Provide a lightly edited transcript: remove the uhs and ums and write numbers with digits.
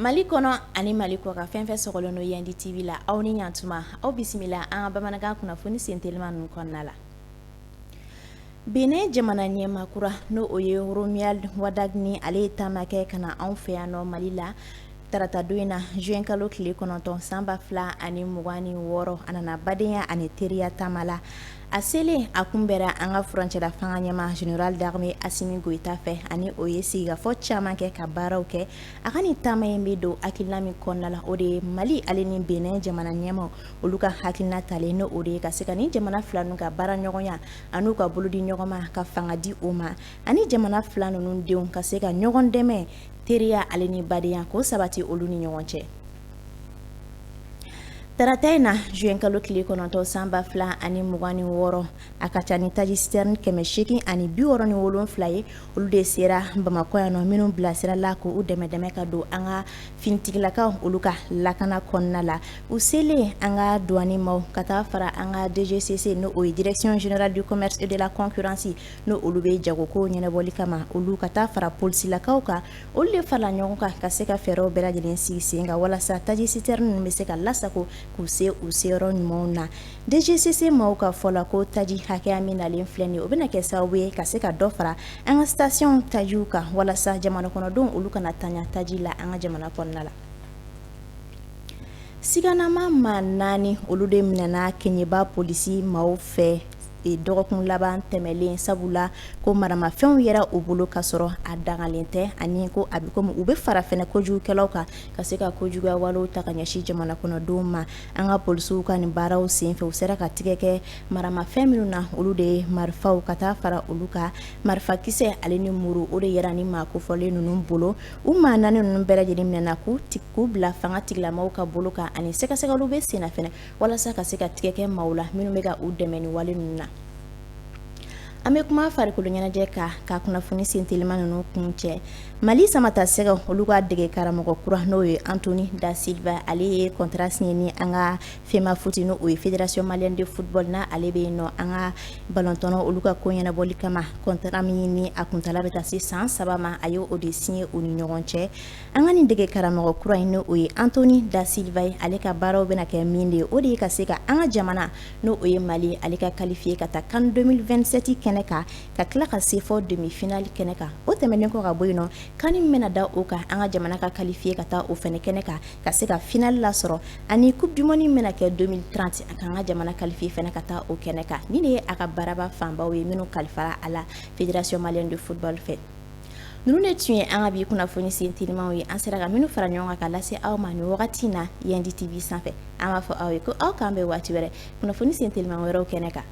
Mali kono ani Mali kɔ ka fɛn fɛn sɔgɔlen no Yandi TV la aw ni ɲantuma aw bisimila an ka bamanankan kunnafoni sentelima ninnu kɔnɔna la. Benin jamana ɲɛmakura n'o o ye Romuald Wadagni ale ye taama kɛ ka na anw fɛ yan nɔ Mali la tarata don in na juin kalo tile 9 san 2026 a nana badenya ani teriya taama la. A selen a kunbɛra an ka furancɛla fanga ɲɛma Général d'Armée Assimi Goïta fɛ ani o ye sigikafɔ caman kɛ ka baaraw kɛ a ka nin taama in bɛ don hakilina min kɔnɔna la o de ye Mali ale ni Benin jamana ɲɛmaw olu ka hakilina talen n'o o de ye ka se ka ni jamana fila ninnu ka baara ɲɔgɔnya an'u ka bolo di ɲɔgɔn ma ka fanga di o ma ani jamana fila ninnu denw ka se ka ɲɔgɔn dɛmɛ teriya ale ni badenya ko sabati olu ni ɲɔgɔn cɛ. Tarata in na juin kalo tile 9 san 2026 a ka ca ni taji citerne 867 ye olu de sera Bamakɔ yan nɔ minnu bilasirala ko u dɛmɛ ka don an ka finitigilakaw olu ka lakana kɔnɔna la u selen an ka douane maaw ka taa fara an ka DGCC n'o o ye Direction Générale du Commerce et de la Concurrence n'o olu bɛ jagoko ɲɛnabɔli kama olu ka taa fara polisilakaw kan olu de farala ɲɔgɔn kan ka se ka fɛɛrɛw bɛɛ lajɛlen sigi sen kan walasa taji citerne ninnu bɛ se ka lasago k'u se u seyɔrɔ ɲumanw na. DGCC maaw ka fɔ la ko taji hakɛya min nalen filɛ nin ye o bɛna kɛ sababu ye ka se ka dɔ fara an ka station tajiw kan walasa jamana kɔnɔdenw olu kana tanya taji la an ka jamana kɔnɔna la. Siganama maa 4 olu de minɛna Keɲeba polisi maaw fɛ dɔgɔkun laban tɛmɛlen sabula ko maramafɛnw yɛrɛ u bolo ka sɔrɔ a dangalen tɛ ani ko a bɛ komi u bɛ fara fɛnɛ kojugukɛlaw kan ka se ka kojuguya walew ta ka ɲɛsin jamana kɔnɔdenw ma an ka polisiw ka nin baaraw senfɛ u sera ka tigɛ kɛ maramafɛn minnu na olu de ye marifaw ka taa fara olu ka marifakisɛ ale ni muru o de yɛrɛ ni maa kofɔlen ninnu bolo u maa 4 ninnu bɛɛ lajɛlen minɛna k'u bila fanga tigilamaaw ka bolo kan ani sɛgɛsɛgɛliw bɛ sen na fɛnɛ walasa ka se ka tigɛ kɛ maaw la minnu bɛ ka u dɛmɛ ni wale ninnu na. An bɛ kuma farikolo ɲɛnajɛ ka kunnafoni sentelima ninnu kun cɛ Mali samata sɛgɛw olu ka dege karamɔgɔ kura n'o ye Anthony da Silva ale ye contrat signé ni an ka FEMA foot n'o ye Fédération Malienne de Football na ale bɛ yen nɔ an ka ballon-tɔnɔ olu ka ko ɲɛnabɔli kama contrat min ni a kuntala bɛ taa se san 3 ma a ye o de signé u ni ɲɔgɔn cɛ an ka nin dege karamɔgɔ kura in n'o ye Anthony da Silva ye ale ka baaraw bɛna kɛ min de ye o de ye ka se ka an ka jamana n'o o ye Mali ale ka qualifié ka taa CAN 2027 kɛnɛ kan ka tila ka se fɔ demi-finale kɛnɛ kan o tɛmɛnen kɔ ka bɔ yen nɔ kani mena da o kan an ka jamana ka qualifié ka taa o fɛnɛ kɛnɛ kan ka se ka finale la sɔrɔ ani coupe du monde mena kɛ 2030 a kan ka jamana qualifié fɛnɛ ka taa o kɛnɛ kan ni de ye a ka baaraba fanbaw ye minnu kalifara a la Fédération Malienne de Football fɛ. Ninnu de tun ye an ka bi kunnafoni sentelimaw ye an sera ka minnu fara ɲɔgɔn kan ka lase aw ma ni wagati in na Yandi TV sanfɛ an b'a fɔ aw ye ko aw k'an bɛ waati wɛrɛ kunnafoni sentelima wɛrɛw kɛnɛ kan.